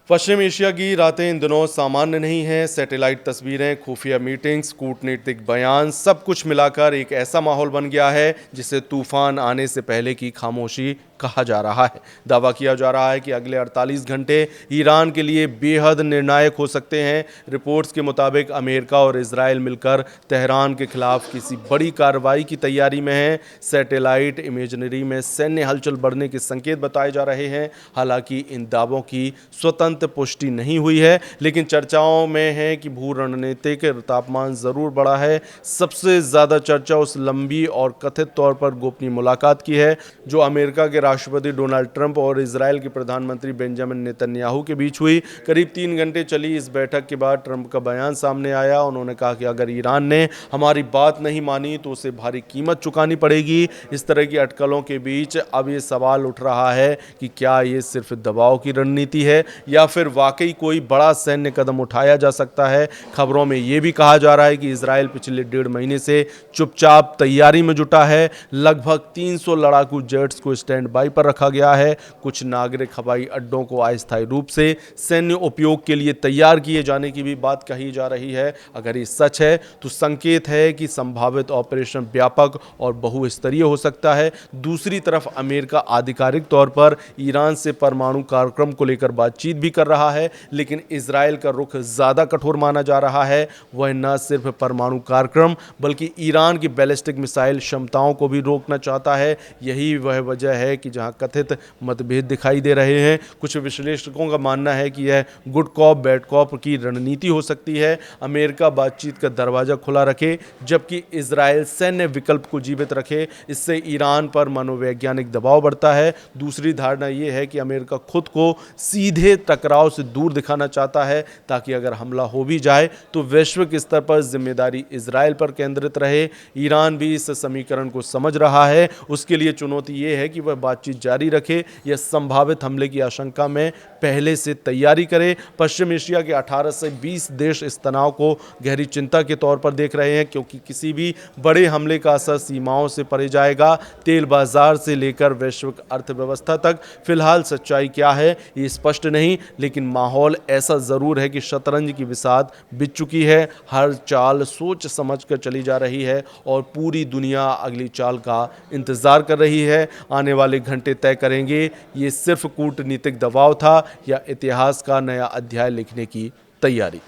पश्चिम Asia की रातें इन दिनों सामान्य नहीं हैं। सैटेलाइट तस्वीरें, खुफिया मीटिंग्स, कूटनीतिक बयान, सब कुछ मिलाकर एक ऐसा माहौल बन गया है जिसे तूफान आने से पहले की खामोशी कहा जा रहा है। दावा किया जा रहा है कि अगले 48 घंटे ईरान के लिए बेहद निर्णायक हो सकते हैं। रिपोर्ट्स के मुताबिक अमेरिका और इजरायल मिलकर तेहरान के खिलाफ किसी बड़ी कार्रवाई की तैयारी में हैं। सैटेलाइट इमेजरी में सैन्य हलचल बढ़ने के संकेत बताए जा रहे हैं। हालांकि इन दावों की स्वतंत्र पुष्टि नहीं हुई है, लेकिन चर्चाओं में है कि भू रणनीतिक तापमान जरूर बढ़ा है। सबसे ज्यादा चर्चा उस लंबी और कथित तौर पर गोपनीय मुलाकात की है जो अमेरिका के राष्ट्रपति डोनाल्ड ट्रंप और इजरायल के प्रधानमंत्री बेंजामिन नेतन्याहू के बीच हुई। करीब 3 घंटे चली इस बैठक के बाद ट्रंप का बयान सामने आया। उन्होंने कहा कि अगर ईरान ने हमारी बात नहीं मानी तो उसे भारी कीमत चुकानी पड़ेगी। इस तरह की अटकलों के बीच अब ये सवाल उठ रहा है कि क्या ये सिर्फ दबाव की रणनीति है या फिर वाकई कोई बड़ा सैन्य कदम उठाया जा सकता है। खबरों में यह भी कहा जा रहा है कि इजरायल पिछले 1.5 महीने से चुपचाप तैयारी में जुटा है। लगभग 300 लड़ाकू जेट्स को स्टैंड बाई पर रखा गया है। कुछ नागरिक हवाई अड्डों को अस्थायी रूप से सैन्य उपयोग के लिए तैयार किए जाने की भी बात कही जा रही है। अगर ये सच है तो संकेत है कि संभावित ऑपरेशन व्यापक और बहुस्तरीय हो सकता है। दूसरी तरफ अमेरिका आधिकारिक तौर पर ईरान से परमाणु कार्यक्रम को लेकर बातचीत भी कर रहा है, लेकिन इजरायल का रुख ज्यादा कठोर माना जा रहा है। वह न सिर्फ परमाणु कार्यक्रम बल्कि ईरान की बैलिस्टिक मिसाइल क्षमताओं को भी रोकना चाहता है। यही वह वजह है कि जहां कथित मतभेद दिखाई दे रहे हैं। कुछ विश्लेषकों का मानना है कि यह गुड कॉप बैड कॉप की रणनीति हो सकती है। अमेरिका बातचीत का दरवाजा खुला रखे जबकि इजरायल सैन्य विकल्प को जीवित रखे। इससे ईरान पर मनोवैज्ञानिक दबाव बढ़ता है। दूसरी धारणा यह है कि अमेरिका खुद को सीधे टकराव से दूर दिखाना चाहता है ताकि अगर हमला हो भी जाए तो वैश्विक स्तर पर जिम्मेदारी इजरायल पर केंद्रित रहे। ईरान भी इस समीकरण को समझ रहा है। उसके लिए चुनौती यह है कि वह बातचीत जारी रखे या संभावित हमले की आशंका में पहले से तैयारी करे। पश्चिम एशिया के 18 से 20 देश इस तनाव को गहरी चिंता के तौर पर देख रहे हैं, क्योंकि किसी भी बड़े हमले का असर सीमाओं से परे जाएगा। तेल बाजार से लेकर वैश्विक अर्थव्यवस्था तक फिलहाल सच्चाई क्या है ये स्पष्ट नहीं, लेकिन माहौल ऐसा जरूर है कि शतरंज की बिसात बिछ चुकी है। हर चाल सोच समझ कर चली जा रही है और पूरी दुनिया अगली चाल का इंतजार कर रही है। आने वाले घंटे तय करेंगे ये सिर्फ कूटनीतिक दबाव था या इतिहास का नया अध्याय लिखने की तैयारी।